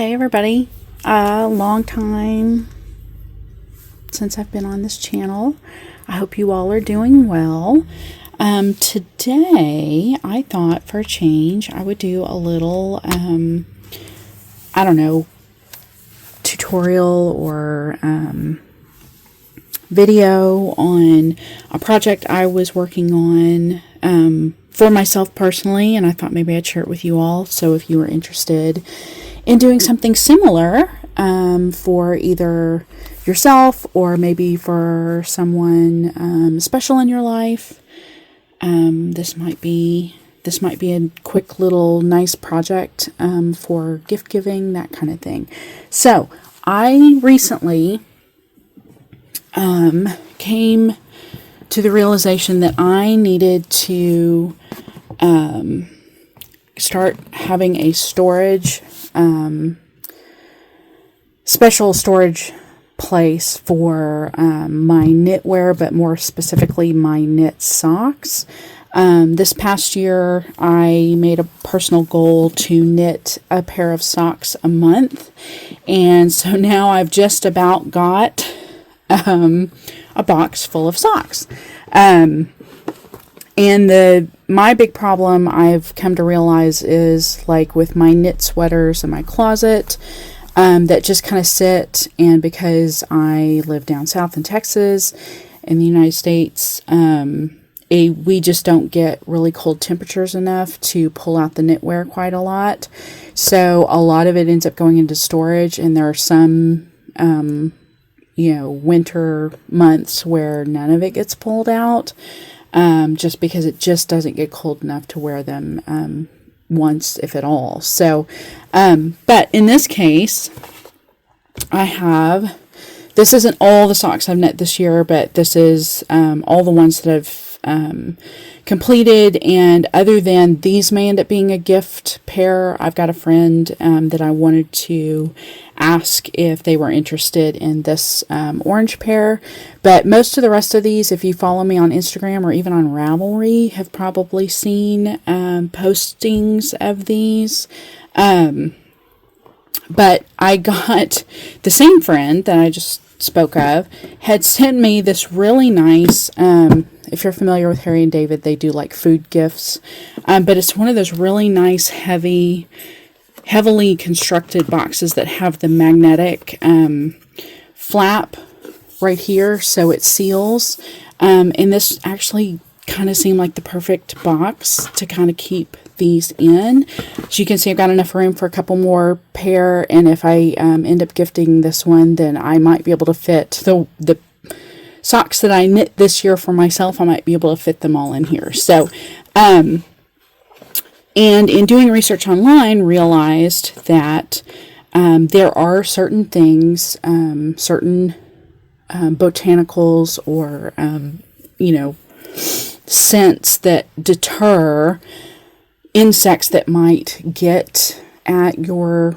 Hey everybody, a long time since I've been on this channel. I hope you all are doing well. Today I thought for a change I would do a little, tutorial or video on a project I was working on for myself personally, and I thought maybe I'd share it with you all. So if you were interested in doing something similar for either yourself or maybe for someone special in your life, this might be a quick little nice project for gift giving, that kind of thing. So I recently came to the realization that I needed to start having a special storage place for my knitwear, but more specifically my knit socks. This past year, I made a personal goal to knit a pair of socks a month, and so now I've just about got a box full of socks. And my big problem I've come to realize is like with my knit sweaters in my closet that just kind of sit, and because I live down south in Texas in the United States, we just don't get really cold temperatures enough to pull out the knitwear quite a lot. So a lot of it ends up going into storage, and there are some winter months where none of it gets pulled out, just because it just doesn't get cold enough to wear them once, if at all. So, but in this case, this isn't all the socks I've knit this year, but this is all the ones that I've completed. And other than these may end up being a gift pair, I've got a friend that I wanted to ask if they were interested in this orange pair. But most of the rest of these, if you follow me on Instagram or even on Ravelry, have probably seen postings of these. But I got the same friend that I just spoke of had sent me this really nice, if you're familiar with Harry and David, they do like food gifts, but it's one of those really nice heavily constructed boxes that have the magnetic flap right here so it seals, and this actually kind of seemed like the perfect box to kind of keep these in. So you can see I've got enough room for a couple more pair, and if I end up gifting this one, then I might be able to fit the socks that I knit this year for myself. I might be able to fit them all in here. So and in doing research online, realized that there are certain things, certain botanicals or scents that deter insects that might get at your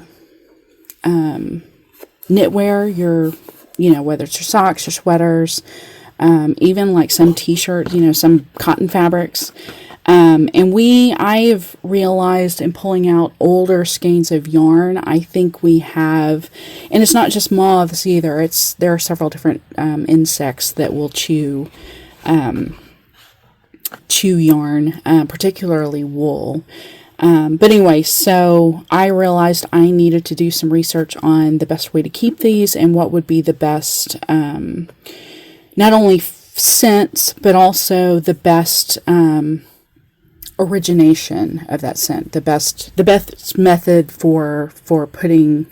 knitwear, whether it's your socks, your sweaters, even like some t-shirts, some cotton fabrics. And I've realized in pulling out older skeins of yarn, I think we have, and it's not just moths either, there are several different insects that will chew yarn, particularly wool. But anyway, so I realized I needed to do some research on the best way to keep these and what would be the best, not only scents, but also the best origination of that scent, the best method for putting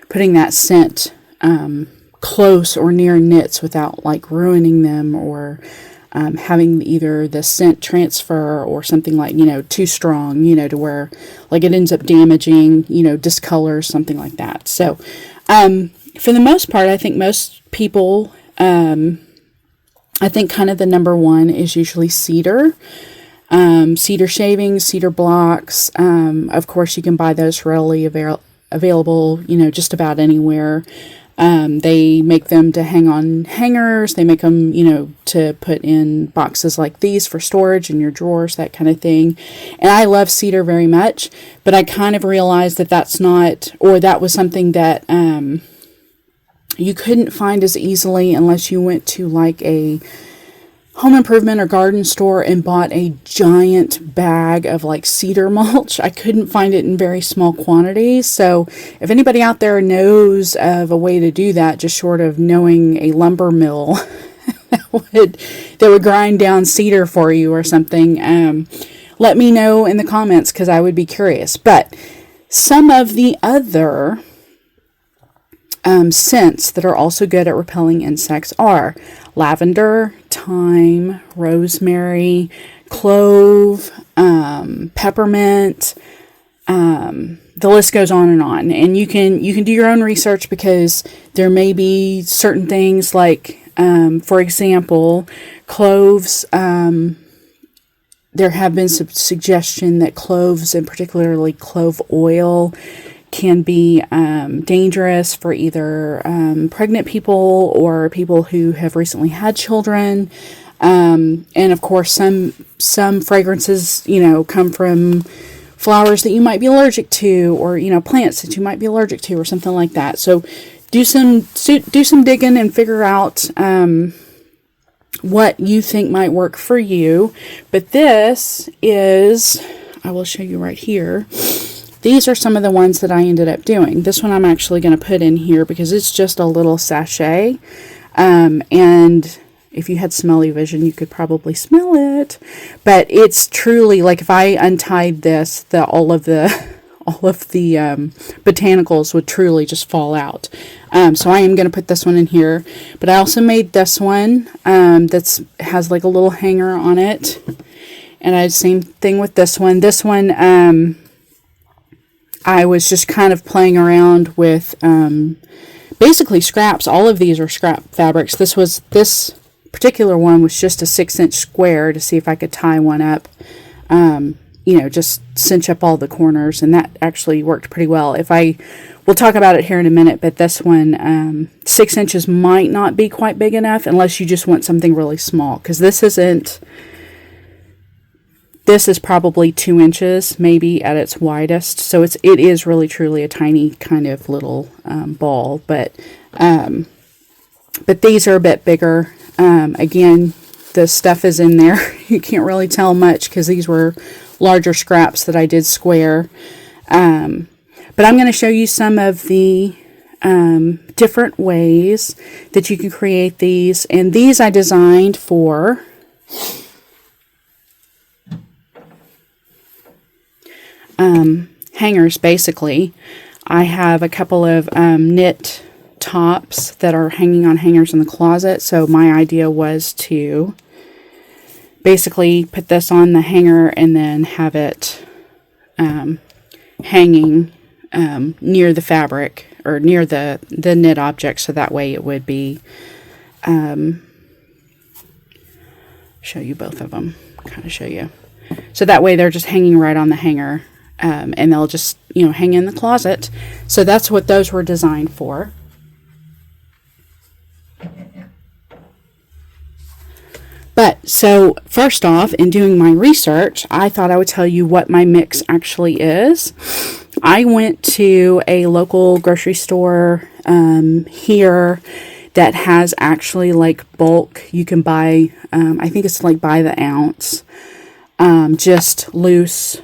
that scent close or near knits without like ruining them or having either the scent transfer or something like, too strong, to where like it ends up damaging, discolors, something like that. So, for the most part, I think most people, I think kind of the number one is usually cedar, cedar shavings, cedar blocks. Of course, you can buy those readily available, just about anywhere. They make them to hang on hangers. They make them, to put in boxes like these for storage in your drawers, that kind of thing. And I love cedar very much, but I kind of realized that that was something that you couldn't find as easily unless you went to like a home improvement or garden store and bought a giant bag of like cedar mulch. I couldn't find it in very small quantities. So if anybody out there knows of a way to do that, just short of knowing a lumber mill that would grind down cedar for you or something, let me know in the comments, because I would be curious. But some of the other scents that are also good at repelling insects are lavender, thyme, rosemary, clove, peppermint. The list goes on. And you can do your own research, because there may be certain things like, for example, cloves. There have been some suggestion that cloves, and particularly clove oil, can be dangerous for either pregnant people or people who have recently had children. And of course, some fragrances, come from flowers that you might be allergic to, or plants that you might be allergic to, or something like that. So do some digging and figure out what you think might work for you. But this is, I will show you right here. These are some of the ones that I ended up doing. This one I'm actually going to put in here because it's just a little sachet. And if you had smelly vision, you could probably smell it. But it's truly, like, if I untied this, all of the botanicals would truly just fall out. So I am going to put this one in here. But I also made this one has like a little hanger on it. And I had the same thing with this one. This one, I was just kind of playing around with basically scraps. All of these are scrap fabrics. This particular one was just a 6-inch square to see if I could tie one up. Just cinch up all the corners, and that actually worked pretty well. We'll talk about it here in a minute, but this one, 6 inches might not be quite big enough unless you just want something really small, because this is probably 2 inches, maybe at its widest. So it is really truly a tiny kind of little ball, but these are a bit bigger. Again, the stuff is in there. You can't really tell much because these were larger scraps that I did square. But I'm going to show you some of the different ways that you can create these. And these I designed for hangers, basically. I have a couple of knit tops that are hanging on hangers in the closet. So my idea was to basically put this on the hanger and then have it hanging near the fabric or near the knit object, so that way it would be show you both of them, kind of show you. So that way they're just hanging right on the hanger, and they'll just hang in the closet. So that's what those were designed for. But so first off, in doing my research, I thought I would tell you what my mix actually is. I went to a local grocery store here that has actually like bulk. You can buy, I think it's like by the ounce, just loose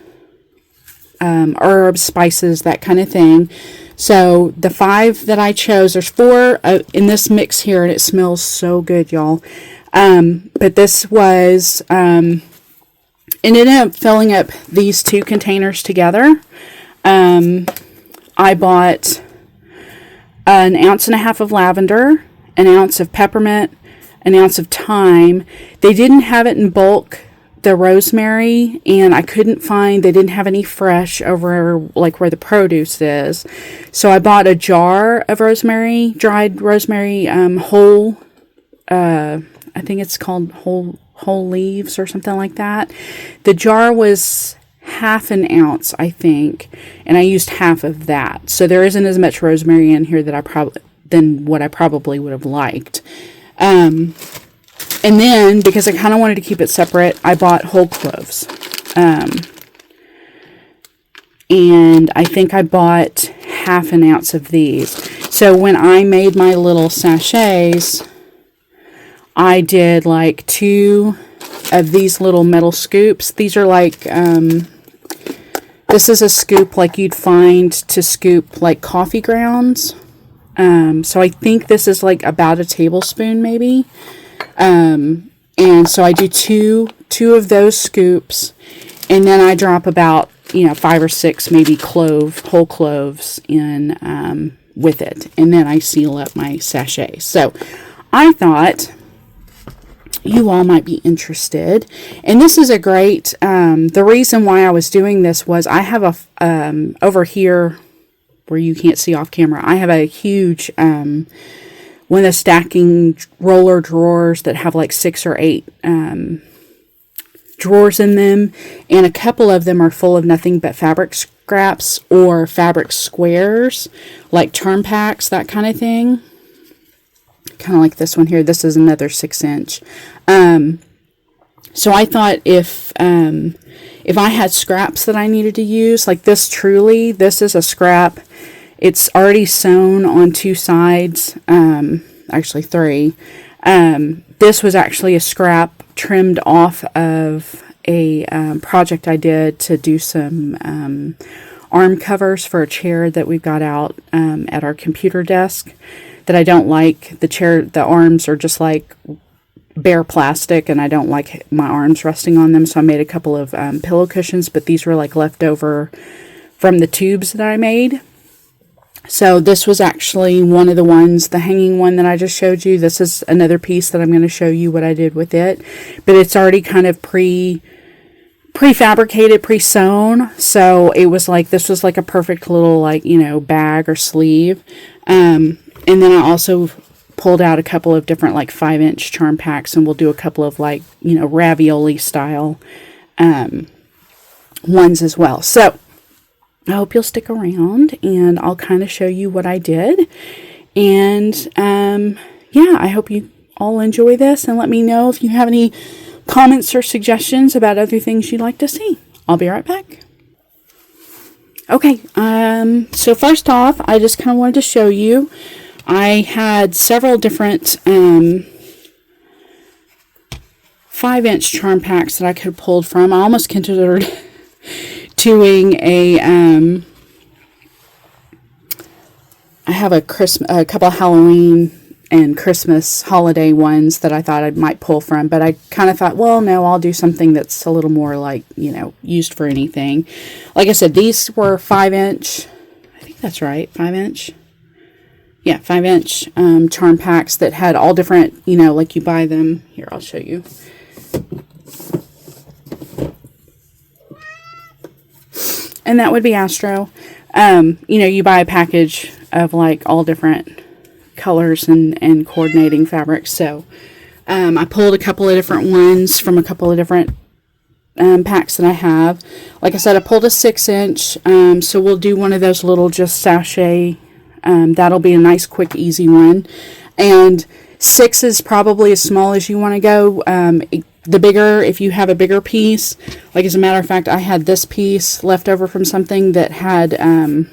herbs, spices, that kind of thing. So the 5 that I chose, there's 4 in this mix here, and it smells so good, y'all. But this was, it ended up filling up these 2 containers together. I bought an 1.5 ounces of lavender, an ounce of peppermint, an ounce of thyme. They didn't have it in bulk, the rosemary, and I couldn't find, they didn't have any fresh over like where the produce is. So I bought a jar of rosemary, dried rosemary, whole, I think it's called whole leaves or something like that. The jar was 1/2 ounce, I think, and I used half of that. So there isn't as much rosemary in here that than what I probably would have liked. And then, because I kind of wanted to keep it separate, I bought whole cloves. And I think I bought half an ounce of these. So when I made my little sachets, I did like 2 of these little metal scoops. These are like, this is a scoop like you'd find to scoop like coffee grounds. So I think this is like about a tablespoon maybe. And so I do two of those scoops, and then I drop about, 5 or 6 maybe whole cloves in with it, and then I seal up my sachet. So I thought you all might be interested, and this is a great, the reason why I was doing this was I have a, over here where you can't see off camera, I have a huge, one of the stacking roller drawers that have like 6 or 8, drawers in them, and a couple of them are full of nothing but fabric scraps or fabric squares, like charm packs, that kind of thing. Kind of like this one here. This is another 6-inch. So I thought if I had scraps that I needed to use, like this is a scrap. It's already sewn on 2 sides, actually 3. This was actually a scrap trimmed off of a project I did to do some arm covers for a chair that we've got out at our computer desk that I don't like. The arms are just like bare plastic, and I don't like my arms resting on them, so I made a couple of pillow cushions, but these were like left over from the tubes that I made. So this was actually one of the ones, the hanging one that I just showed you. This is another piece that I'm going to show you what I did with it. But it's already kind of prefabricated, pre-sewn. So it was like, this was like a perfect little like, bag or sleeve. And then I also pulled out a couple of different like 5-inch charm packs, and we'll do a couple of like, ravioli style ones as well. So I hope you'll stick around, and I'll kind of show you what I did. And, yeah, I hope you all enjoy this, and let me know if you have any comments or suggestions about other things you'd like to see. I'll be right back. Okay, so first off, I just kind of wanted to show you, I had several different 5-inch charm packs that I could have pulled from. I almost considered doing I have a couple of Halloween and Christmas holiday ones that I thought I might pull from, but I kind of thought, well, no, I'll do something that's a little more like, used for anything. Like I said, these were 5-inch, I think that's right, 5-inch. Yeah, 5-inch charm packs that had all different, like you buy them. Here, I'll show you. And that would be Astro. You buy a package of like all different colors and coordinating fabrics. So I pulled a couple of different ones from a couple of different packs that I have. Like I said, I pulled a 6-inch. So we'll do one of those little just sachet. That'll be a nice, quick, easy one. And 6 is probably as small as you want to go. The bigger, if you have a bigger piece, like as a matter of fact, I had this piece left over from something that had a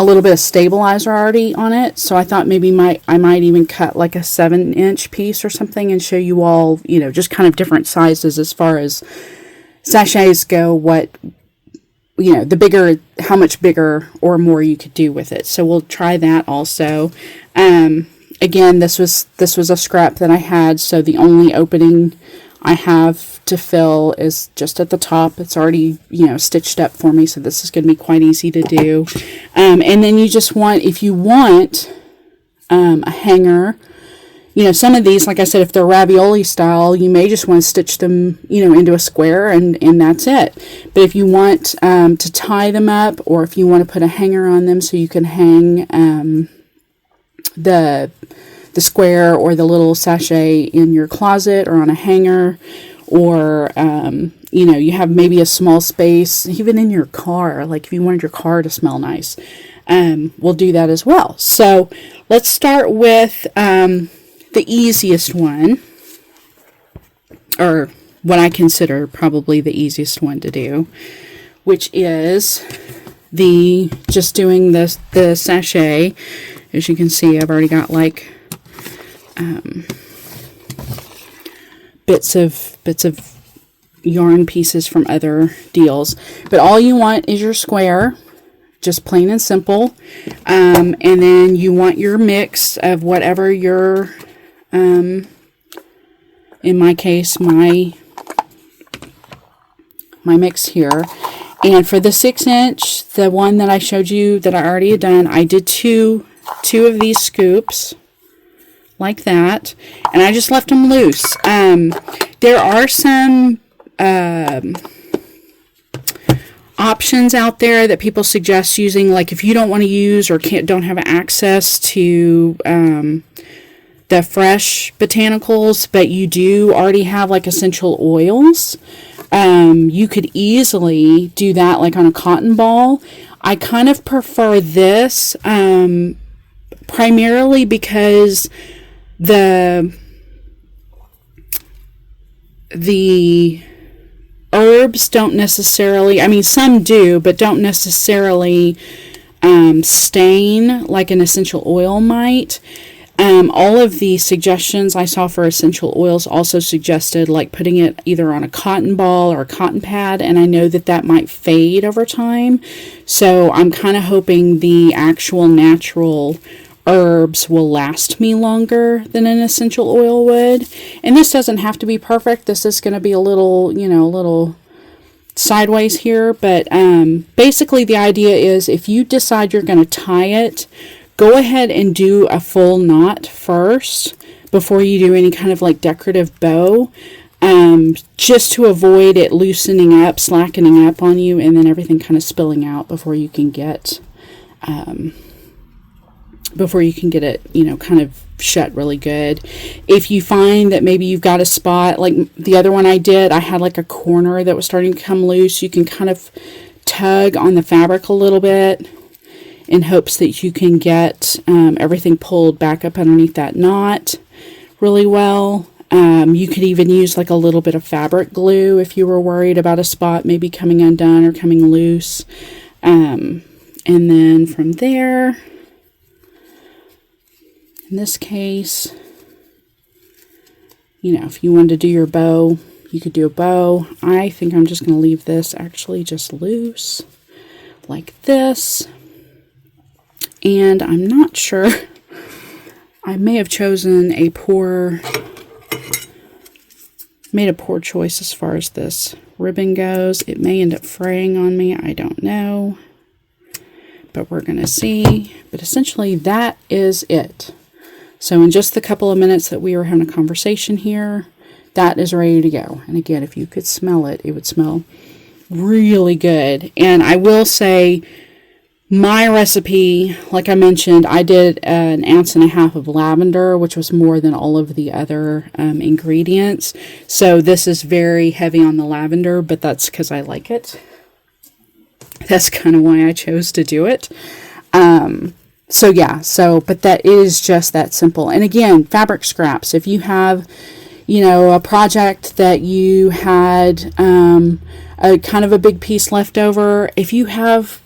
little bit of stabilizer already on it. So I thought maybe I might even cut like a 7-inch piece or something and show you all, just kind of different sizes as far as sachets go, what, the bigger, how much bigger or more you could do with it. So we'll try that also. Again, this was a scrap that I had, so the only opening I have to fill is just at the top. It's already, stitched up for me, so this is going to be quite easy to do. And then you just want, if you want a hanger, some of these, like I said, if they're ravioli style, you may just want to stitch them, into a square, and that's it. But if you want to tie them up, or if you want to put a hanger on them so you can hang the square or the little sachet in your closet or on a hanger, or you have maybe a small space even in your car, like if you wanted your car to smell nice, we'll do that as well. So let's start with the easiest one, or what I consider probably the easiest one to do, which is just doing the sachet. As you can see, I've already got like bits of yarn pieces from other deals, but all you want is your square, just plain and simple, and then you want your mix of whatever your in my case my mix here. And for the 6-inch, the one that I showed you that I already had done, I did two of these scoops like that, and I just left them loose. There are some options out there that people suggest using, like if you don't want to use or don't have access to the fresh botanicals, but you do already have like essential oils, you could easily do that like on a cotton ball. I kind of prefer this primarily because the herbs don't necessarily, I mean some do, but don't necessarily stain like an essential oil might. All of the suggestions I saw for essential oils also suggested like putting it either on a cotton ball or a cotton pad, and I know that might fade over time. So I'm kind of hoping the actual natural herbs will last me longer than an essential oil would. And this doesn't have to be perfect. This is going to be a little, a little sideways here, but basically the idea is if you decide you're going to tie it, go ahead and do a full knot first before you do any kind of like decorative bow, just to avoid it loosening up, slackening up on you, and then everything kind of spilling out before you can get it, kind of shut really good. If you find that maybe you've got a spot, like the other one I did, I had like a corner that was starting to come loose, you can kind of tug on the fabric a little bit in hopes that you can get everything pulled back up underneath that knot really well. You could even use like a little bit of fabric glue if you were worried about a spot maybe coming undone or coming loose. And then from there, in this case, if you wanted to do your bow, you could do a bow. I think I'm just going to leave this actually just loose like this. And I'm not sure, I may have chosen made a poor choice as far as this ribbon goes. It may end up fraying on me, I don't know, but we're going to see. But essentially that is it. So in just the couple of minutes that we were having a conversation here, that is ready to go. And again, if you could smell it, it would smell really good. And I will say, my recipe, like I mentioned, I did 1.5 ounces of lavender, which was more than all of the other ingredients. So this is very heavy on the lavender, but that's because I like it. That's kind of why I chose to do it. But that is just that simple. And again, fabric scraps. If you have, a project that you had a kind of a big piece left over, if you have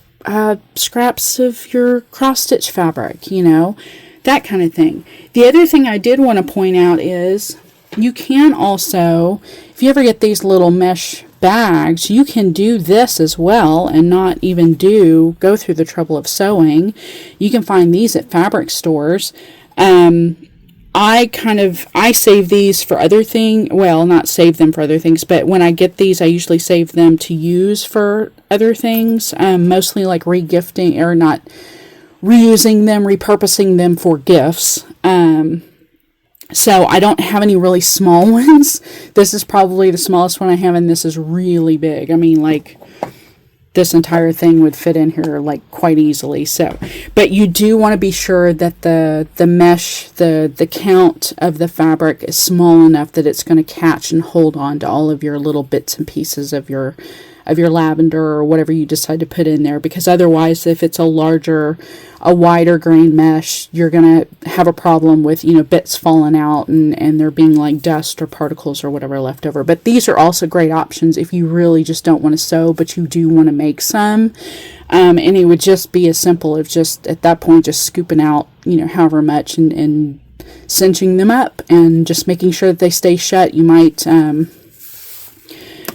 scraps of your cross-stitch fabric, that kind of thing. The other thing I did want to point out is you can also, if you ever get these little mesh bags, you can do this as well and not even go through the trouble of sewing. You can find these at fabric stores. I save these for other things. Well, not save them for other things, but when I get these, I usually save them to use for other things, mostly like regifting, or not reusing them, repurposing them for gifts. So I don't have any really small ones. This is probably the smallest one I have, and this is really big. I mean, like, this entire thing would fit in here like quite easily. So, but you do want to be sure that the mesh, the count of the fabric is small enough that it's going to catch and hold on to all of your little bits and pieces of your your lavender or whatever you decide to put in there, because otherwise, if it's a wider grain mesh, you're going to have a problem with, bits falling out and there being like dust or particles or whatever left over. But these are also great options if you really just don't want to sew, but you do want to make some. And it would just be as simple as just at that point, just scooping out, however much and cinching them up and just making sure that they stay shut. You might,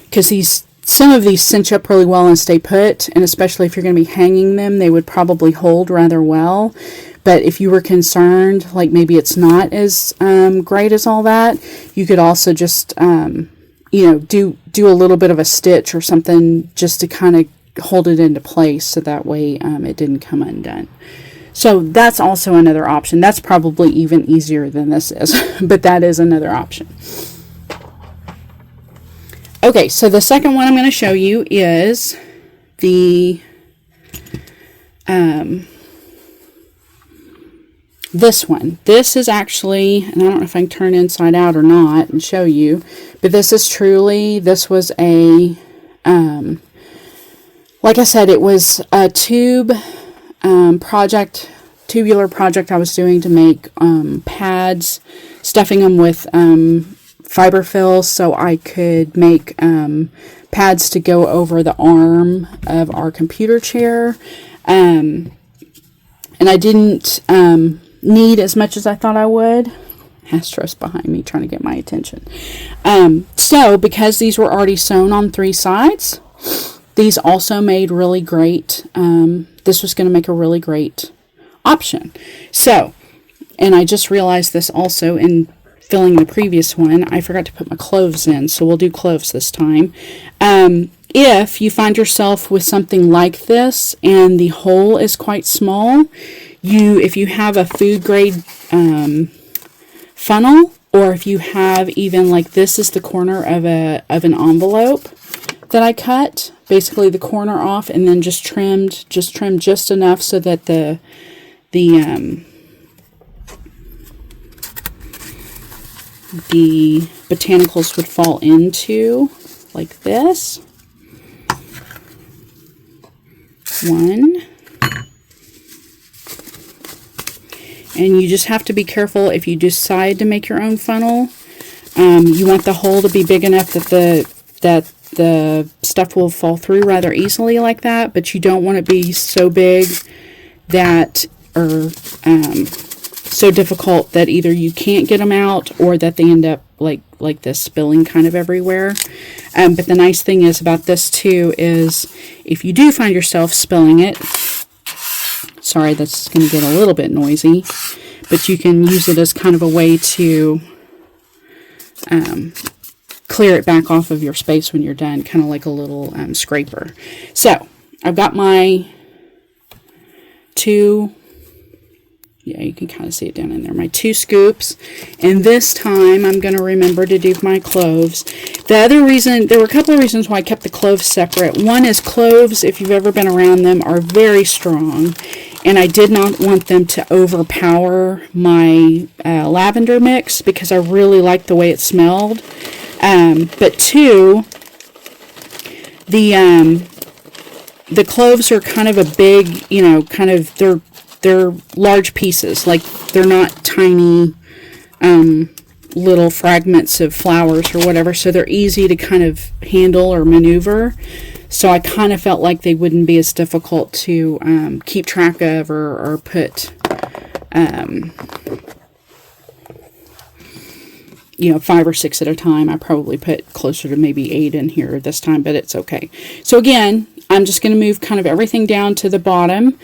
because some of these cinch up really well and stay put, and especially if you're going to be hanging them, they would probably hold rather well. But if you were concerned, like maybe it's not as great as all that, you could also just, do a little bit of a stitch or something just to kind of hold it into place so that way it didn't come undone. So that's also another option. That's probably even easier than this is, but that is another option. Okay, so the second one I'm going to show you is the this one. This is actually, and I don't know if I can turn inside out or not and show you, but this was a like I said, it was a tubular project I was doing to make pads, stuffing them with fiber fill so I could make pads to go over the arm of our computer chair. And I didn't need as much as I thought I would. Astros behind me trying to get my attention. So because these were already sewn on 3 sides, these also made really great, this was going to make a really great option. So, and I just realized this also in filling the previous one, I forgot to put my cloves in, so we'll do cloves this time. If you find yourself with something like this and the hole is quite small, if you have a food grade funnel, or if you have even like this is the corner of an envelope that I cut, basically the corner off, and then just trimmed just enough so that the botanicals would fall into, like this. One. And you just have to be careful if you decide to make your own funnel. You want the hole to be big enough that the stuff will fall through rather easily like that, but you don't want it to be so big that, or so difficult that either you can't get them out or that they end up like this, spilling kind of everywhere. But the nice thing is about this too is if you do find yourself spilling it, sorry, that's going to get a little bit noisy, but you can use it as kind of a way to clear it back off of your space when you're done, kind of like a little scraper. So I've got my 2, yeah, you can kind of see it down in there, my 2 scoops, and this time I'm going to remember to do my cloves. The other reason, there were a couple of reasons why I kept the cloves separate. One is cloves, if you've ever been around them, are very strong, and I did not want them to overpower my lavender mix because I really liked the way it smelled. But 2, the cloves are kind of a big, kind of, they're large pieces, like they're not tiny little fragments of flowers or whatever, so they're easy to kind of handle or maneuver. So I kind of felt like they wouldn't be as difficult to keep track of or put 5 or 6 at a time. I probably put closer to maybe 8 in here this time, but it's okay. So again, I'm just going to move kind of everything down to the bottom.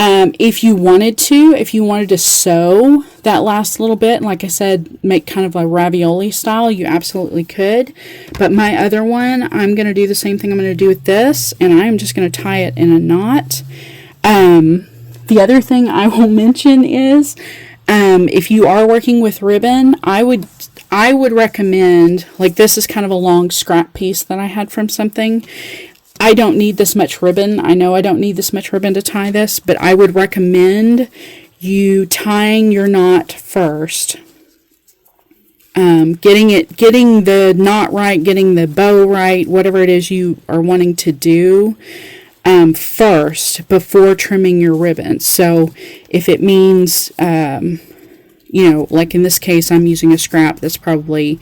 If you wanted to sew that last little bit, like I said, make kind of a ravioli style, you absolutely could. But my other one, I'm going to do the same thing I'm going to do with this, and I'm just going to tie it in a knot. The other thing I will mention is, if you are working with ribbon, I would recommend, like this is kind of a long scrap piece that I had from something. I don't need this much ribbon. I know I don't need this much ribbon to tie this, but I would recommend you tying your knot first. getting the knot right, getting the bow right, whatever it is you are wanting to do first before trimming your ribbons. So if it means, like in this case, I'm using a scrap that's probably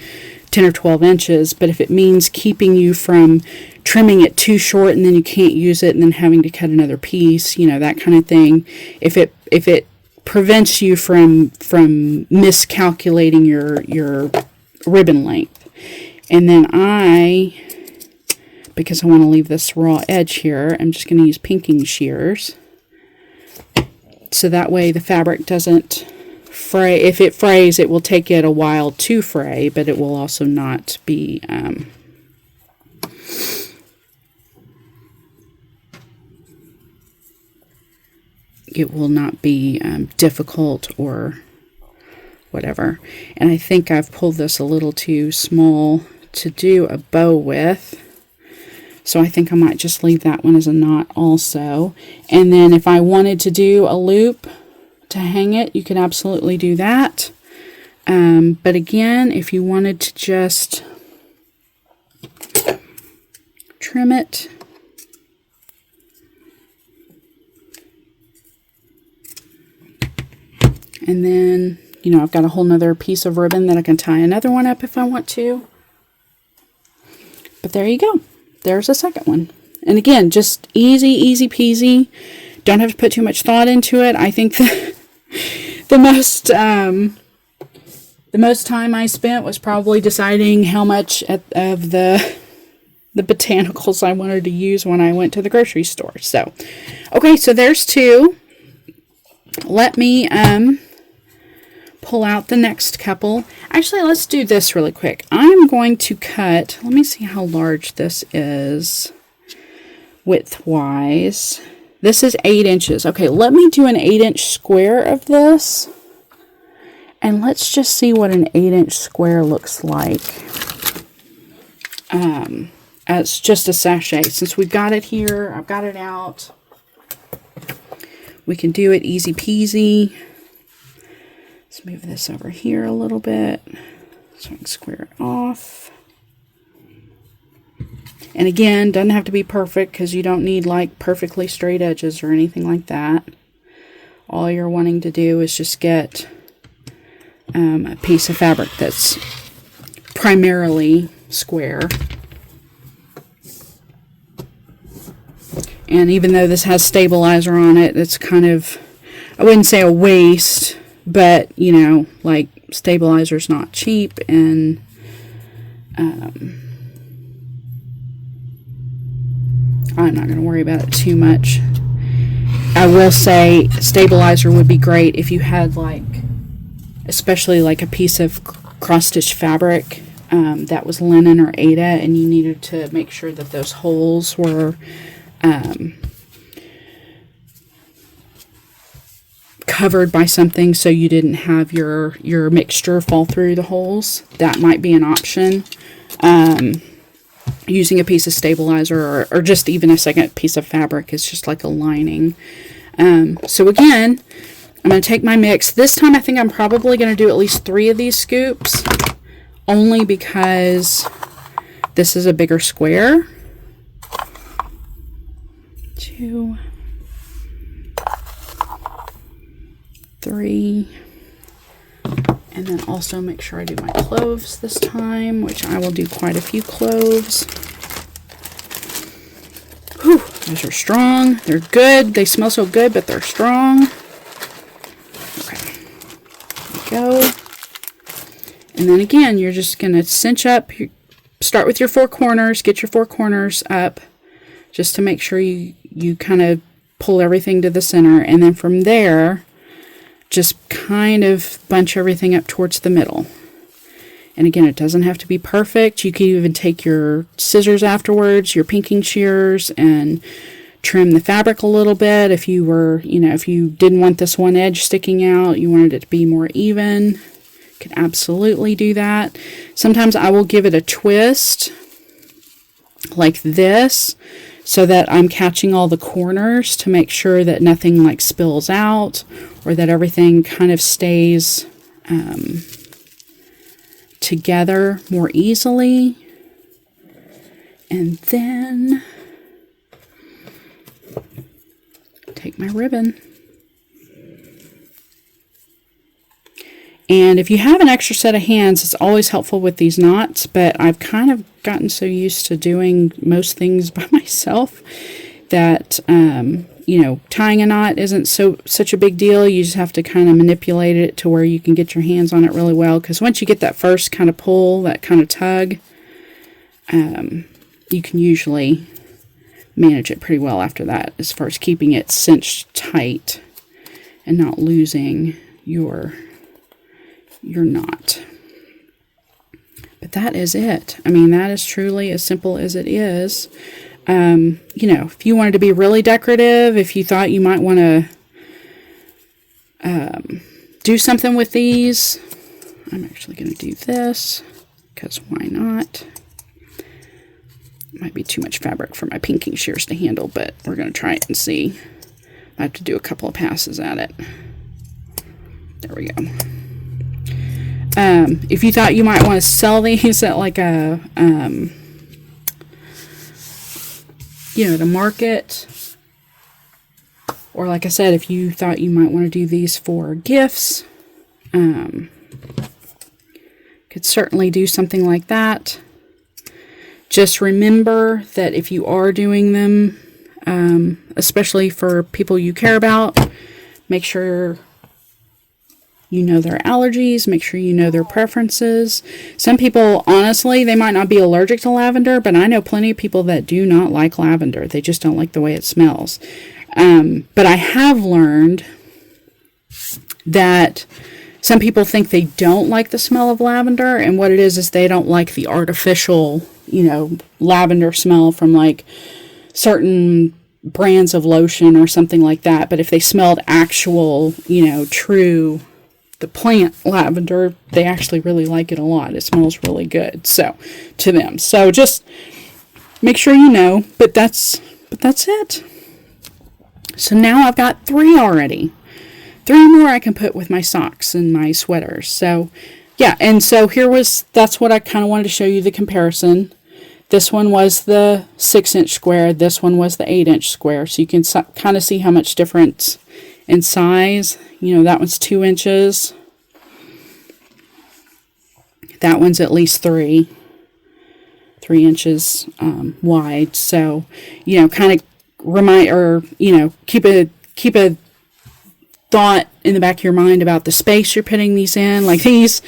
10 or 12 inches, but if it means keeping you from trimming it too short and then you can't use it and then having to cut another piece, that kind of thing, if it prevents you from miscalculating your ribbon length. And then because I want to leave this raw edge here, I'm just going to use pinking shears. So that way the fabric doesn't fray. If it frays, it will take it a while to fray, but it will also not be difficult or whatever. And I think I've pulled this a little too small to do a bow with, so I think I might just leave that one as a knot also. And then if I wanted to do a loop to hang it, you could absolutely do that. But again, if you wanted to just trim it, and then, I've got a whole nother piece of ribbon that I can tie another one up if I want to. But there you go. There's a second one. And again, just easy peasy. Don't have to put too much thought into it. I think the most time I spent was probably deciding how much of the botanicals I wanted to use when I went to the grocery store. So, okay, so there's two. Let me pull out the next couple. Actually, let's do this really quick. I'm going to cut, let me see how large this is width-wise. This is 8 inches. Okay, let me do an 8-inch square of this. And let's just see what an 8-inch square looks like. As just a sachet. Since we've got it here, I've got it out. We can do it easy peasy. Let's move this over here a little bit so I can square it off. And again, doesn't have to be perfect because you don't need like perfectly straight edges or anything like that. All you're wanting to do is just get a piece of fabric that's primarily square. And even though this has stabilizer on it, it's kind of, I wouldn't say a waste, but, like, stabilizer's not cheap, and I'm not going to worry about it too much. I will say stabilizer would be great if you had, like, especially like a piece of cross-stitch fabric that was linen or Aida, and you needed to make sure that those holes were covered by something so you didn't have your mixture fall through the holes. That might be an option. Using a piece of stabilizer or just even a second piece of fabric is just like a lining. So again, I'm going to take my mix. This time I think I'm probably going to do at least 3 of these scoops, only because this is a bigger square. 2, 3, and then also make sure I do my cloves this time, which I will do quite a few cloves. Whew, those are strong. They're good. They smell so good, but they're strong. Okay, there we go. And then again, you're just going to cinch up. Start with your 4 corners. Get your 4 corners up just to make sure you kind of pull everything to the center. And then from there, just kind of bunch everything up towards the middle. And again, it doesn't have to be perfect. You can even take your scissors afterwards, your pinking shears, and trim the fabric a little bit. If you were, if you didn't want this one edge sticking out, you wanted it to be more even, you can absolutely do that. Sometimes I will give it a twist like this so that I'm catching all the corners to make sure that nothing like spills out or that everything kind of stays together more easily. And then take my ribbon. And if you have an extra set of hands, it's always helpful with these knots, but I've kind of gotten so used to doing most things by myself that, you know, tying a knot isn't such a big deal. You just have to kind of manipulate it to where you can get your hands on it really well, because once you get that first kind of pull, that kind of tug, you can usually manage it pretty well after that, as far as keeping it cinched tight and not losing your knot. But that is it. I mean, that is truly as simple as it is. You know, if you wanted to be really decorative, if you thought you might want to do something with these, I'm actually going to do this, because why not? Might be too much fabric for my pinking shears to handle, but we're going to try it and see. I have to do a couple of passes at it. There we go. If you thought you might want to sell these at like a, you know, the market, or like I said, if you thought you might want to do these for gifts, could certainly do something like that. Just remember that if you are doing them, especially for people you care about, make sure you know their allergies, make sure you know their preferences. Some people, honestly, they might not be allergic to lavender, but I know plenty of people that do not like lavender. They just don't like the way it smells. But I have learned that some people think they don't like the smell of lavender, and what it is they don't like the artificial, you know, lavender smell from like certain brands of lotion or something like that. But if they smelled actual, you know, true, the plant lavender, they actually really like it a lot. It smells really good, so, to them. So just make sure you know, but that's it. So now I've got 3 already. 3 more I can put with my socks and my sweaters. So yeah, and so that's what I kind of wanted to show you, the comparison. This one was the 6-inch square. This one was the 8-inch square. So you can kind of see how much difference in size. You know, that one's 2 inches. That one's at least 3 inches wide. So, you know, kind of keep a thought in the back of your mind about the space you're putting these in. Like these,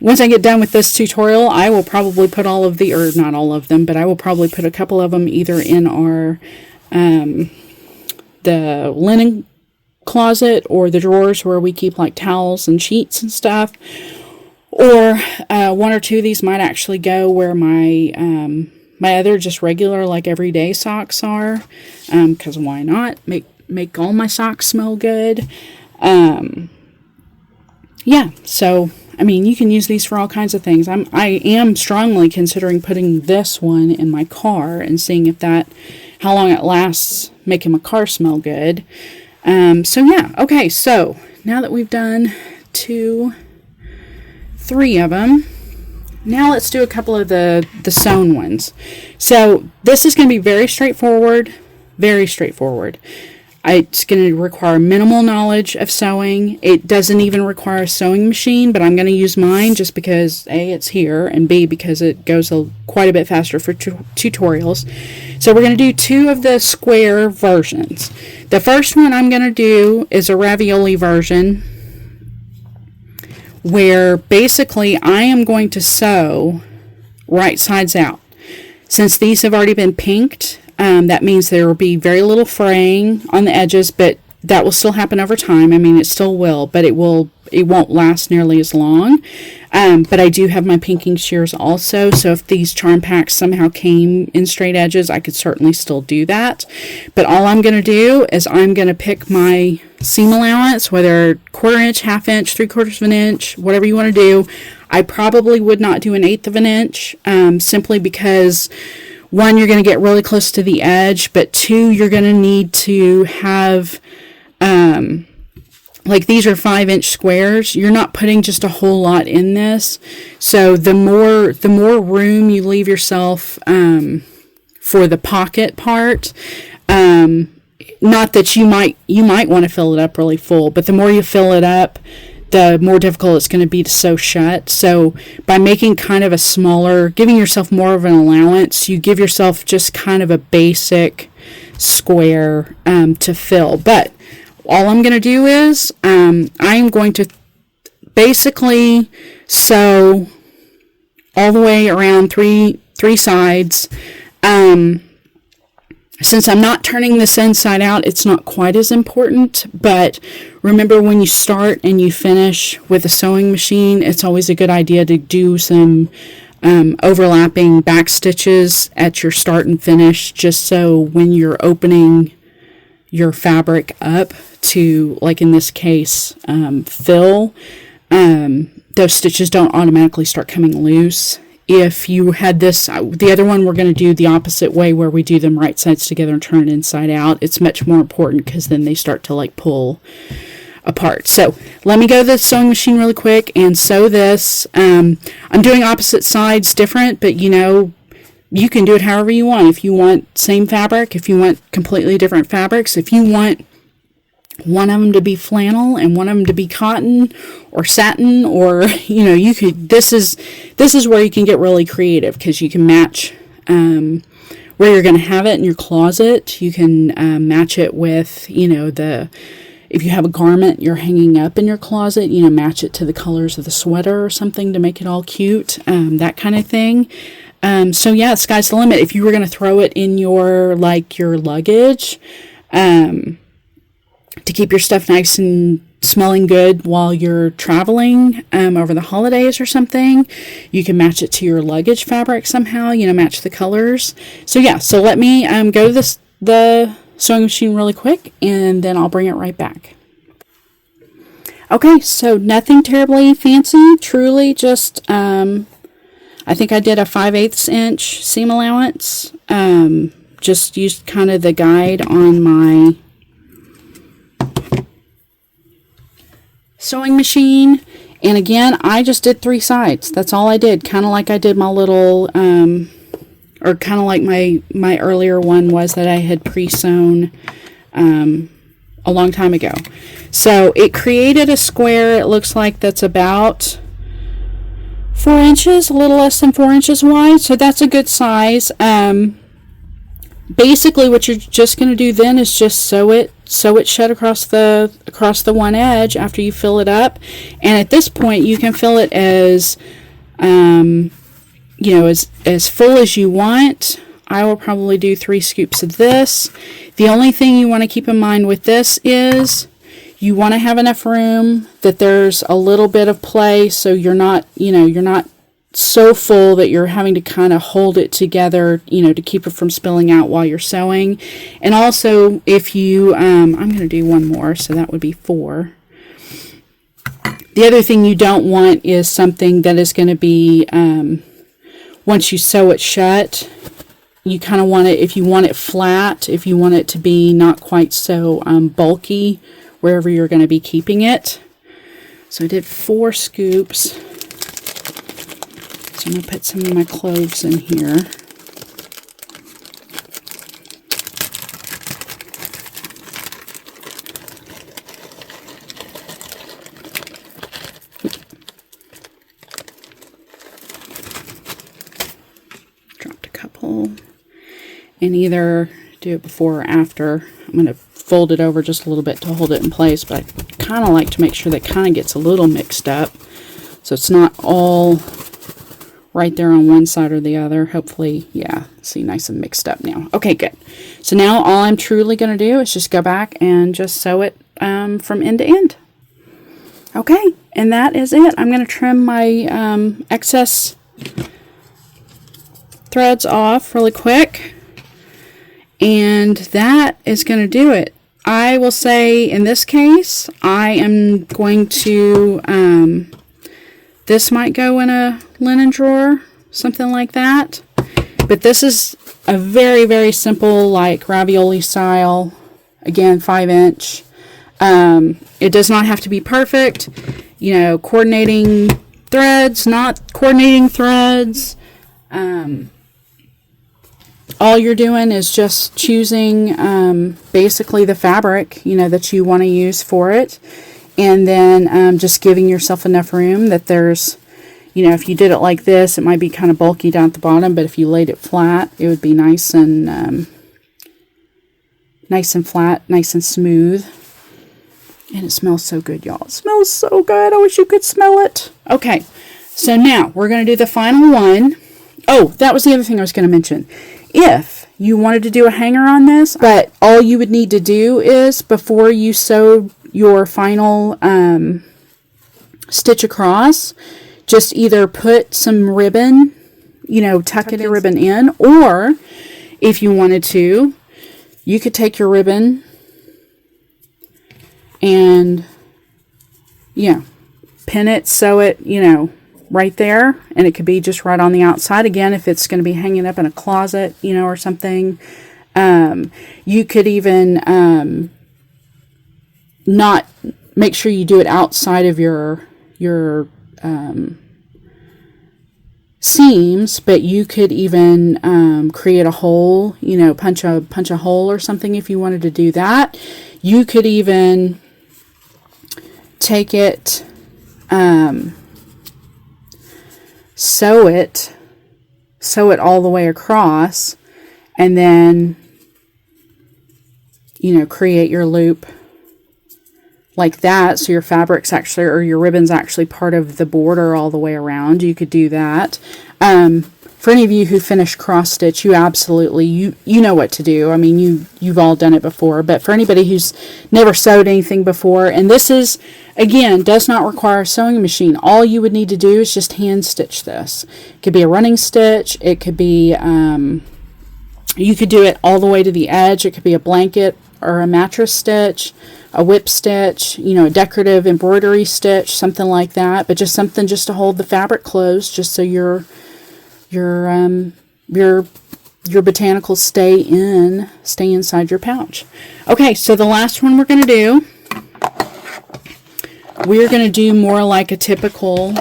once I get done with this tutorial, I will probably put all of or not all of them, but I will probably put a couple of them either in our the linen closet or the drawers where we keep like towels and sheets and stuff, or 1 or 2 of these might actually go where my other just regular like everyday socks are, because why not make all my socks smell good. Yeah, so I mean, you can use these for all kinds of things. I am strongly considering putting this one in my car and seeing how long it lasts, making my car smell good. So yeah, okay, so now that we've done 2, 3 of them, now let's do a couple of the sewn ones. So this is going to be very straightforward, very straightforward. It's going to require minimal knowledge of sewing. It doesn't even require a sewing machine, but I'm going to use mine just because A, it's here, and B, because it goes quite a bit faster for tutorials. So we're going to do 2 of the square versions. The first one I'm going to do is a ravioli version, where basically I am going to sew right sides out. Since these have already been pinked, that means there will be very little fraying on the edges, but that will still happen over time. I mean, it still will, but it won't last nearly as long. But I do have my pinking shears also, so if these charm packs somehow came in straight edges, I could certainly still do that. But all I'm going to do is I'm going to pick my seam allowance, whether 1/4 inch, 1/2 inch, 3/4 of an inch, whatever you want to do. I probably would not do 1/8 of an inch, simply because 1, you're going to get really close to the edge, but 2, you're going to need to have like these are 5-inch squares. You're not putting just a whole lot in this. So the more room you leave yourself for the pocket part, not that you might want to fill it up really full, but the more you fill it up, the more difficult it's going to be to sew shut. So by making kind of a smaller, giving yourself more of an allowance, you give yourself just kind of a basic square to fill. But all I'm going to do is I'm going to basically sew all the way around three sides. Since I'm not turning this inside out, it's not quite as important, but remember when you start and you finish with a sewing machine, it's always a good idea to do some overlapping back stitches at your start and finish, just so when you're opening your fabric up to, like in this case, fill, those stitches don't automatically start coming loose. If you had this, the other one, we're going to do the opposite way where we do them right sides together and turn it inside out. It's much more important because then they start to like pull apart. So let me go to the sewing machine really quick and sew this. I'm doing opposite sides different, but you know, you can do it however you want. If you want same fabric, if you want completely different fabrics, if you want one of them to be flannel and one of them to be cotton or satin, or you know, you could, this is where you can get really creative, because you can match where you're going to have it in your closet. You can match it with, you know, if you have a garment you're hanging up in your closet, you know, match it to the colors of the sweater or something to make it all cute, that kind of thing. So yeah, sky's the limit. If you were going to throw it in your luggage, to keep your stuff nice and smelling good while you're traveling over the holidays or something, you can match it to your luggage fabric somehow, you know, match the colors. So yeah, so let me go to the sewing machine really quick, and then I'll bring it right back. Okay, so nothing terribly fancy, truly just, I think I did a 5/8 inch seam allowance, just used kind of the guide on my sewing machine, and again I just did 3 sides. That's all I did, kind of like I did my little or kind of like my earlier one was that I had pre-sewn a long time ago. So it created a square, it looks like, that's about 4 inches, a little less than 4 inches wide, so that's a good size. Basically what you're just going to do then is just sew it shut across the one edge after you fill it up. And at this point you can fill it as you know, as full as you want. I will probably do 3 scoops of this. The only thing you want to keep in mind with this is you want to have enough room that there's a little bit of play, so you're not so full that you're having to kind of hold it together, you know, to keep it from spilling out while you're sewing. And also, if you, I'm going to do one more, so that would be 4. The other thing you don't want is something that is going to be, once you sew it shut, you kind of want it, if you want it flat, if you want it to be not quite so bulky wherever you're going to be keeping it. So I did 4 scoops. So I'm going to put some of my cloves in here. Dropped a couple. And either do it before or after. I'm going to fold it over just a little bit to hold it in place, but I kind of like to make sure that it kind of gets a little mixed up, so it's not all right there on one side or the other. Hopefully, yeah, see, nice and mixed up now. Okay, good. So now all I'm truly going to do is just go back and just sew it from end to end. Okay, and that is it. I'm going to trim my excess threads off really quick, and that is going to do it. I will say in this case, I am going to, this might go in a linen drawer, something like that. But this is a very, very simple, like ravioli style, again, 5 inch. It does not have to be perfect. You know, coordinating threads, not coordinating threads. All you're doing is just choosing basically the fabric, you know, that you want to use for it. And then just giving yourself enough room that there's, you know, if you did it like this, it might be kind of bulky down at the bottom, but if you laid it flat, it would be nice and flat, nice and smooth. And it smells so good, y'all. It smells so good. I wish you could smell it. Okay, so now we're going to do the final one. Oh, that was the other thing I was going to mention. If you wanted to do a hanger on this, but all you would need to do is, before you sew your final stitch across, just either put some ribbon, you know, tuck your ribbon in, or if you wanted to, you could take your ribbon and, you know, pin it, sew it, you know, right there, and it could be just right on the outside. Again, if it's going to be hanging up in a closet, you know, or something, you could even not make sure you do it outside of your seams, but you could even create a hole, you know, punch a hole or something if you wanted to do that. You could even take it, sew it all the way across, and then, you know, create your loop like that, so your fabric's actually, or your ribbon's actually part of the border all the way around. You could do that. For any of you who finish cross stitch, you absolutely, you know what to do. I mean, you've all done it before, but for anybody who's never sewed anything before, and this is, again, does not require a sewing machine. All you would need to do is just hand stitch this. It could be a running stitch. It could be, you could do it all the way to the edge. It could be a blanket or a mattress stitch, a whip stitch, you know, a decorative embroidery stitch, something like that, but just something just to hold the fabric closed, just so your botanicals stay inside your pouch. Okay, so the last one we're going to do more like a typical,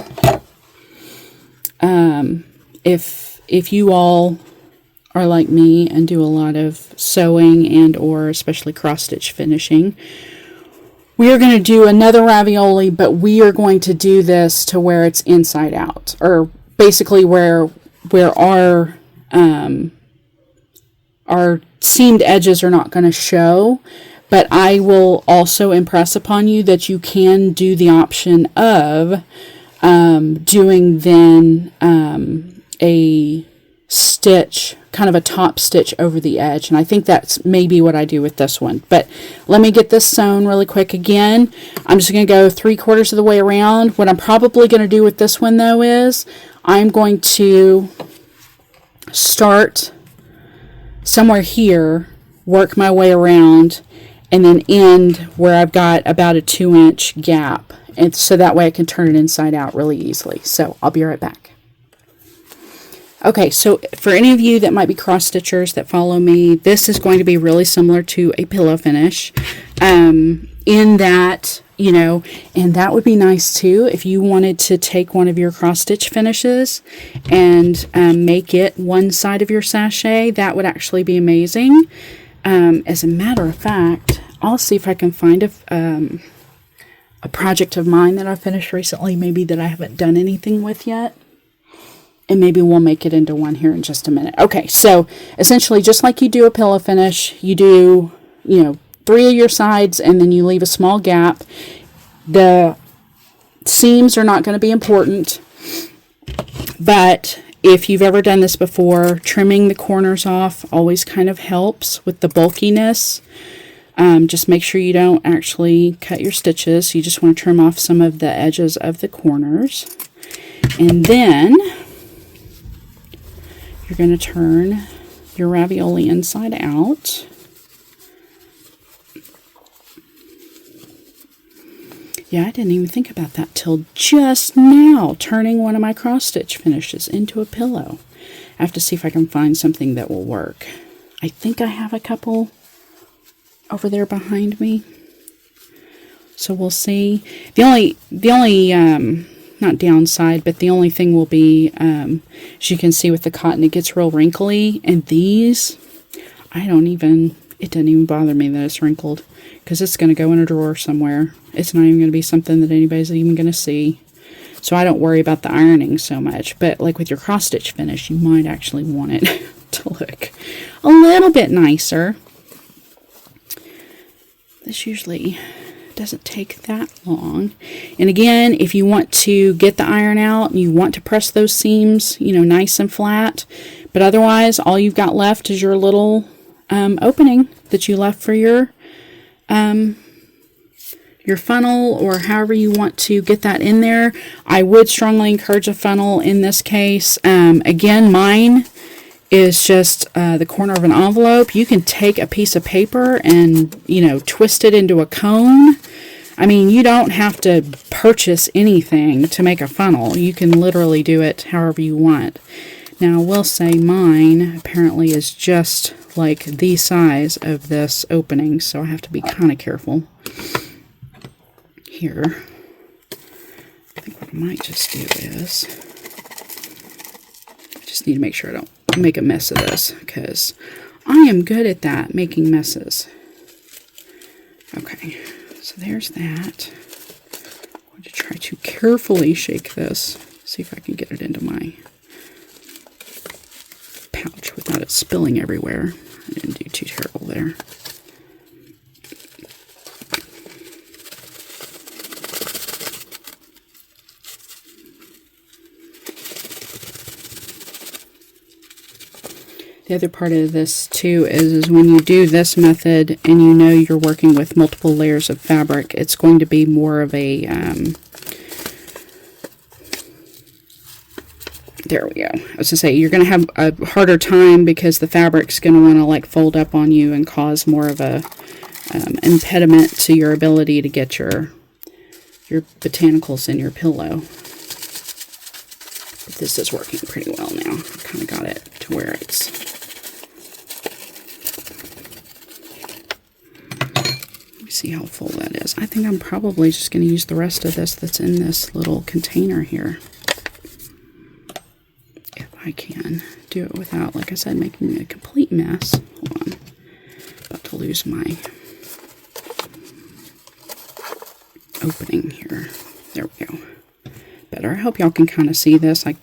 if you all are like me and do a lot of sewing and or especially cross stitch finishing, we are going to do another ravioli, but we are going to do this to where it's inside out, or basically where our seamed edges are not going to show. But I will also impress upon you that you can do the option of doing then a stitch, kind of a top stitch over the edge. And I think that's maybe what I do with this one. But let me get this sewn really quick again. I'm just going to go 3/4 of the way around. What I'm probably going to do with this one, though, is I'm going to start somewhere here, work my way around, and then end where I've got about a 2-inch gap. And so that way I can turn it inside out really easily. So I'll be right back. Okay, so for any of you that might be cross stitchers that follow me, this is going to be really similar to a pillow finish, in that, you know, and that would be nice too if you wanted to take one of your cross stitch finishes and make it one side of your sachet. That would actually be amazing. As a matter of fact, I'll see if I can find a project of mine that I finished recently, maybe that I haven't done anything with yet. And maybe we'll make it into one here in just a minute. Okay, so essentially just like you do a pillow finish, you do, you know, 3 of your sides and then you leave a small gap. The seams are not going to be important, but if you've ever done this before, trimming the corners off always kind of helps with the bulkiness. Just make sure you don't actually cut your stitches. You just want to trim off some of the edges of the corners. And then you're going to turn your ravioli inside out. Yeah, I didn't even think about that till just now, turning one of my cross stitch finishes into a pillow. I have to see if I can find something that will work. I think I have a couple over there behind me. So we'll see. The only not downside, but the only thing will be, as you can see with the cotton, it gets real wrinkly. And these, it doesn't even bother me that it's wrinkled, because it's going to go in a drawer somewhere. It's not even going to be something that anybody's even going to see. So I don't worry about the ironing so much. But like with your cross stitch finish, you might actually want it to look a little bit nicer. This usually doesn't take that long. And again, if you want to get the iron out and you want to press those seams, nice and flat, but otherwise all you've got left is your little opening that you left for your funnel, or however you want to get that in there. I would strongly encourage a funnel in this case. Again, mine is just the corner of an envelope. You can take a piece of paper and, twist it into a cone. I mean, you don't have to purchase anything to make a funnel. You can literally do it however you want. Now, I will say mine apparently is just like the size of this opening, so I have to be kind of careful here. I think what I might just do is, I just need to make sure I don't make a mess of this, because I am good at that, making messes. Okay, so there's that. I'm going to try to carefully shake this, see if I can get it into my pouch without it spilling everywhere. I didn't do too terrible there. The other part of this too is when you do this method and you're working with multiple layers of fabric, it's going to be more of a, there we go. I was going to say, you're going to have a harder time because the fabric's going to want to like fold up on you and cause more of a impediment to your ability to get your botanicals in your pillow. But this is working pretty well now. I kind of got it to where it's... see how full that is. I think I'm probably just going to use the rest of this that's in this little container here, if I can do it without, like I said, making a complete mess. Hold on, about to lose my opening here. There we go. Better. I hope y'all can kind of see this. I'm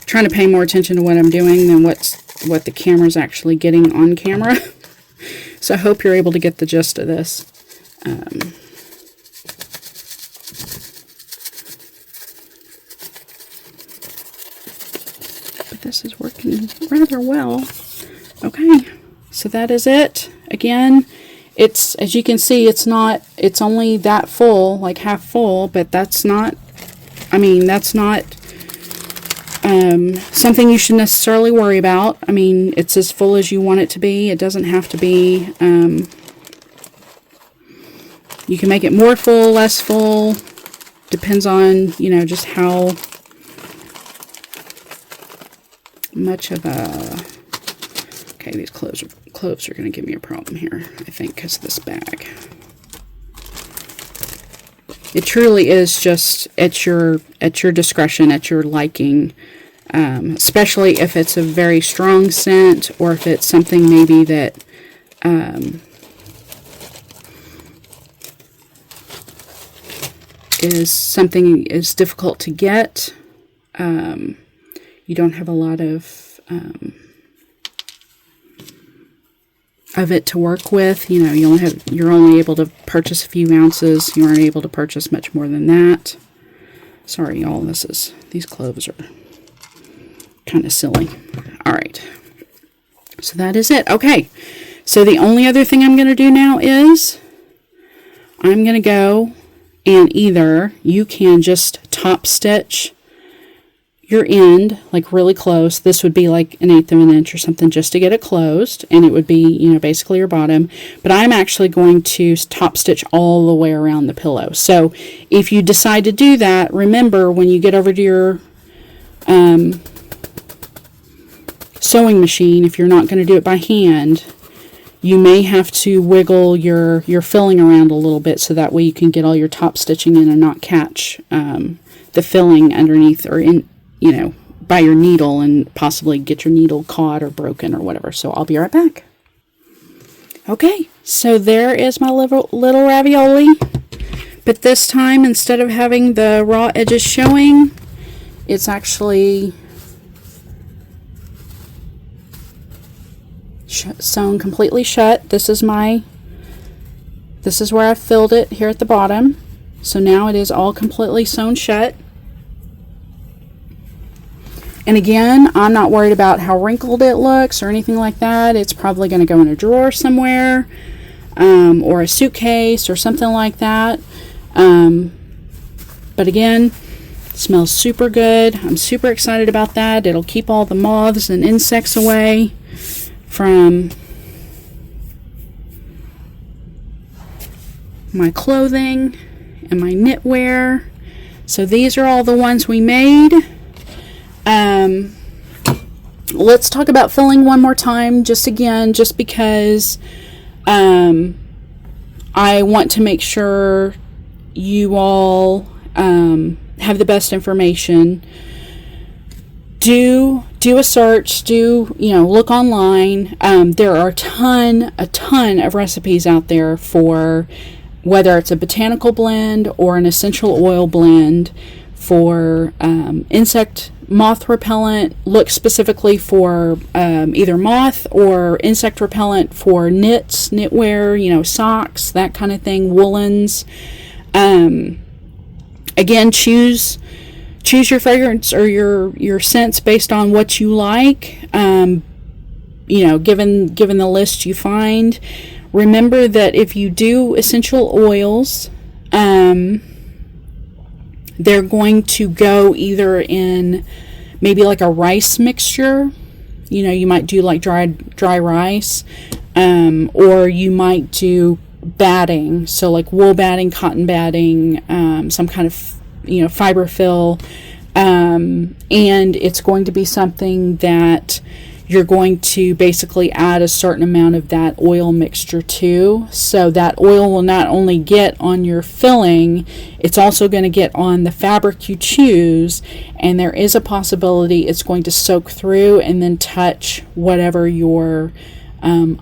trying to pay more attention to what I'm doing than what the camera's actually getting on camera. So I hope you're able to get the gist of this. But this is working rather well. Okay, so that is it. Again, it's, as you can see, it's only that full, like half full, but that's not, that's not something you should necessarily worry about. It's as full as you want it to be. It doesn't have to be, you can make it more full, less full, depends on, just how much of a, okay, these cloves are going to give me a problem here, I think, because of this bag. It truly is just at your discretion, at your liking, especially if it's a very strong scent, or if it's something maybe that, is difficult to get. You don't have a lot of it to work with. You're only able to purchase a few ounces. You aren't able to purchase much more than that. Sorry, y'all. These cloves are kind of silly. All right. So that is it. Okay. So the only other thing I'm going to do now is I'm going to go, and either you can just top stitch your end like really close. This would be like 1/8 of an inch or something, just to get it closed, and it would be, basically your bottom. But I'm actually going to top stitch all the way around the pillow. So if you decide to do that, remember when you get over to your sewing machine, if you're not going to do it by hand, you may have to wiggle your filling around a little bit so that way you can get all your top stitching in and not catch the filling underneath or in, by your needle and possibly get your needle caught or broken or whatever. So I'll be right back. Okay, so there is my little ravioli. But this time, instead of having the raw edges showing, it's actually sewn completely shut. This is where I filled it here at the bottom. So now it is all completely sewn shut. And again, I'm not worried about how wrinkled it looks or anything like that. It's probably going to go in a drawer somewhere, or a suitcase or something like that. But again, it smells super good. I'm super excited about that. It'll keep all the moths and insects away from my clothing and my knitwear. So these are all the ones we made. Let's talk about filling one more time, just because I want to make sure you all have the best information. Do a search, look online. There are a ton of recipes out there for whether it's a botanical blend or an essential oil blend for insect moth repellent. Look specifically for either moth or insect repellent for knits, knitwear, socks, that kind of thing, woolens. Again, choose your fragrance or your scents based on what you like. Given the list you find, remember that if you do essential oils, they're going to go either in maybe like a rice mixture. You might do like dry rice, or you might do batting, so like wool batting, cotton batting, some kind of fiber fill, and it's going to be something that you're going to basically add a certain amount of that oil mixture to. So that oil will not only get on your filling, it's also going to get on the fabric you choose, and there is a possibility it's going to soak through and then touch whatever your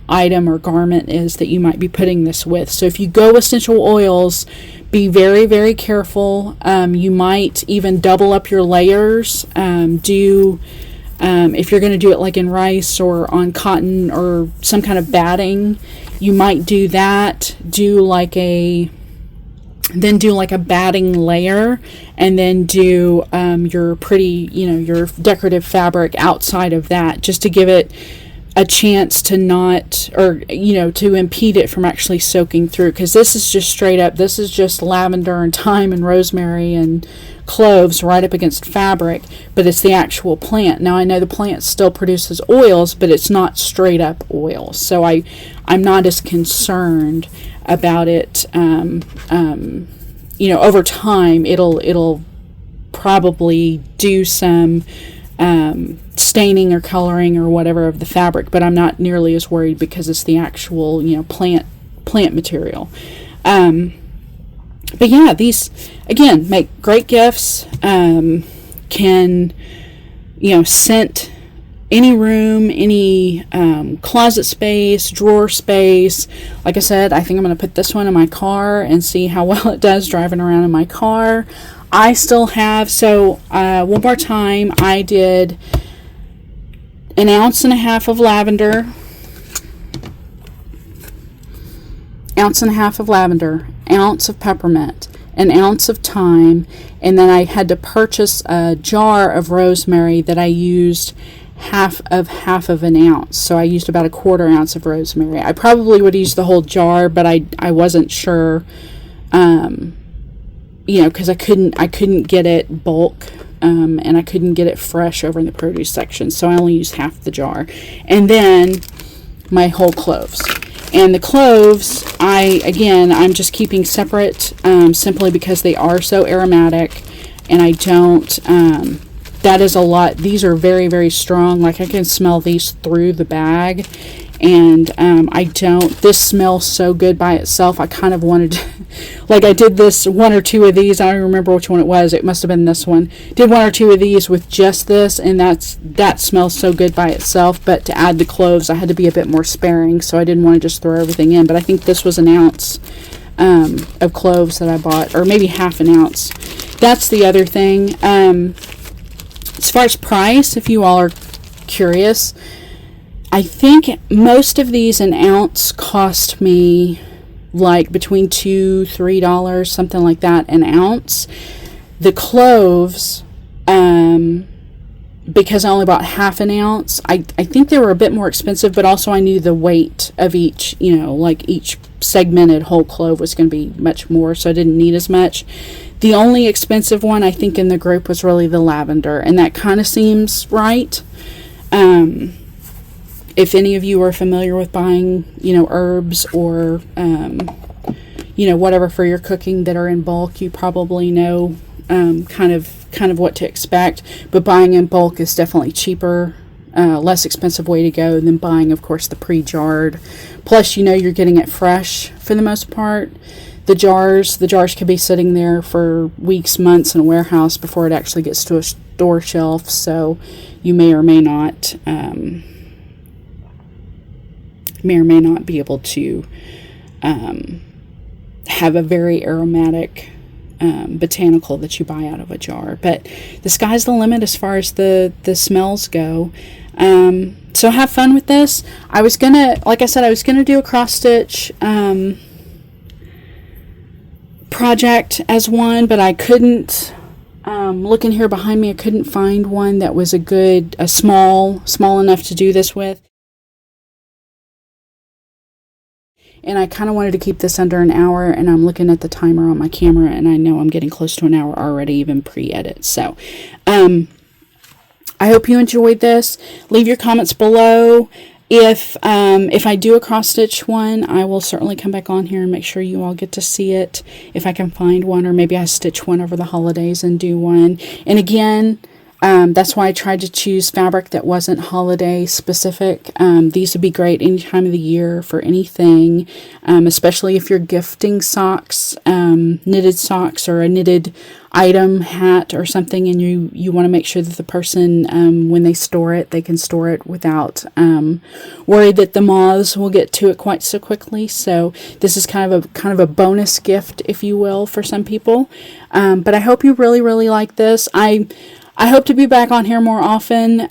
item or garment is that you might be putting this with. So if you go essential oils, be very, very careful. You might even double up your layers. If you're going to do it like in rice or on cotton or some kind of batting, you might do that. Do like a batting layer, and then do your pretty, your decorative fabric outside of that, just to give it a chance to not, or to impede it from actually soaking through, because this is just lavender and thyme and rosemary and cloves right up against fabric, but it's the actual plant. Now I know the plant still produces oils, but it's not straight up oil, so I'm not as concerned about it. Over time it'll probably do some staining or coloring or whatever of the fabric, but I'm not nearly as worried because it's the actual plant material. But yeah, these again make great gifts. Can scent any room, any closet space, drawer space. Like I said, I think I'm going to put this one in my car and see how well it does driving around in my car. I still have, one more time, I did 1.5 ounces of lavender, 1.5 ounces of lavender, 1 ounce of peppermint, 1 ounce of thyme, and then I had to purchase a jar of rosemary that I used half of an ounce. So I used about 1/4 ounce of rosemary. I probably would use the whole jar, but I wasn't sure, because I couldn't get it bulk, and I couldn't get it fresh over in the produce section, so I only used half the jar. And then my whole cloves. And the cloves, I'm just keeping separate, simply because they are so aromatic, and I don't, that is a lot. These are very, very strong. Like I can smell these through the bag, And this smells so good by itself. I kind of wanted to, like, I did this one or two of these. I don't remember which one it was. It must have been this one. Did one or two of these with just this, and that smells so good by itself. But to add the cloves, I had to be a bit more sparing, so I didn't want to just throw everything in. But I think this was an ounce of cloves that I bought, or maybe half an ounce. That's the other thing. As far as price, if you all are curious, I think most of these an ounce cost me like between $2-3, something like that, an ounce. The cloves, because I only bought half an ounce, I think they were a bit more expensive, but also I knew the weight of each, like each segmented whole clove was going to be much more, so I didn't need as much. The only expensive one I think in the group was really the lavender, and that kind of seems right. If any of you are familiar with buying, herbs or, whatever for your cooking that are in bulk, you probably know kind of what to expect. But buying in bulk is definitely cheaper, less expensive way to go than buying, of course, the pre-jarred. Plus, you're getting it fresh for the most part. The jars could be sitting there for weeks, months in a warehouse before it actually gets to a store shelf. So you may or may not be able to have a very aromatic botanical that you buy out of a jar. But the sky's the limit as far as the smells go. So have fun with this. I was gonna do a cross stitch project as one, but I couldn't. Looking here behind me, I couldn't find one that was small enough to do this with. And I kind of wanted to keep this under an hour, and I'm looking at the timer on my camera, and I know I'm getting close to an hour already, even pre-edit. So, I hope you enjoyed this. Leave your comments below. If I do a cross stitch one, I will certainly come back on here and make sure you all get to see it. If I can find one, or maybe I stitch one over the holidays and do one. And again, that's why I tried to choose fabric that wasn't holiday specific. These would be great any time of the year for anything, especially if you're gifting socks, knitted socks, or a knitted item, hat, or something, and you want to make sure that the person, when they store it, they can store it without worried that the moths will get to it quite so quickly. So this is kind of a bonus gift, if you will, for some people. But I hope you really, really like this. I hope to be back on here more often.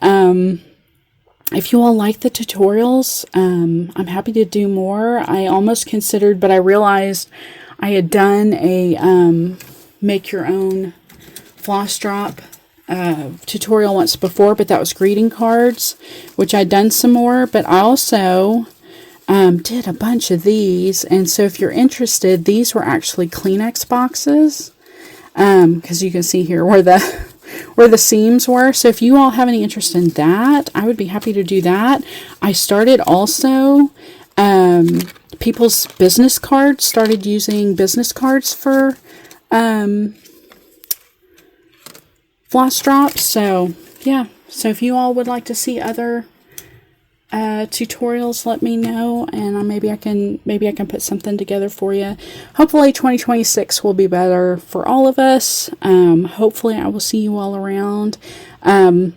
If you all like the tutorials, I'm happy to do more. I almost considered, but I realized I had done a make your own floss drop tutorial once before, but that was greeting cards, which I'd done some more. But I also did a bunch of these, and so if you're interested, these were actually Kleenex boxes, because you can see here where the seams were. So if you all have any interest in that, I would be happy to do that. I started also people's business cards, started using business cards for floss drops. So yeah, so if you all would like to see other tutorials, let me know, and maybe I can put something together for you. Hopefully 2026 will be better for all of us. Hopefully I will see you all around. I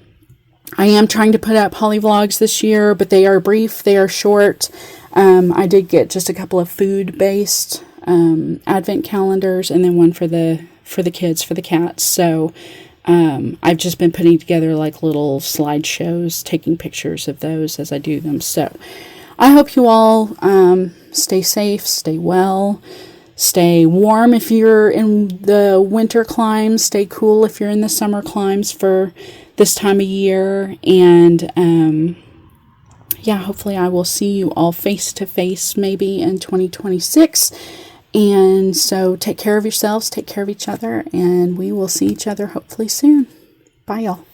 am trying to put up Holly vlogs this year, but they are brief, they are short. I did get just a couple of food based advent calendars, and then one for the kids, for the cats. So I've just been putting together like little slideshows, taking pictures of those as I do them. So I hope you all stay safe, stay well, stay warm if you're in the winter climes, stay cool if you're in the summer climes for this time of year. And yeah, hopefully I will see you all face to face maybe in 2026. And so take care of yourselves, take care of each other, and we will see each other hopefully soon. Bye, y'all.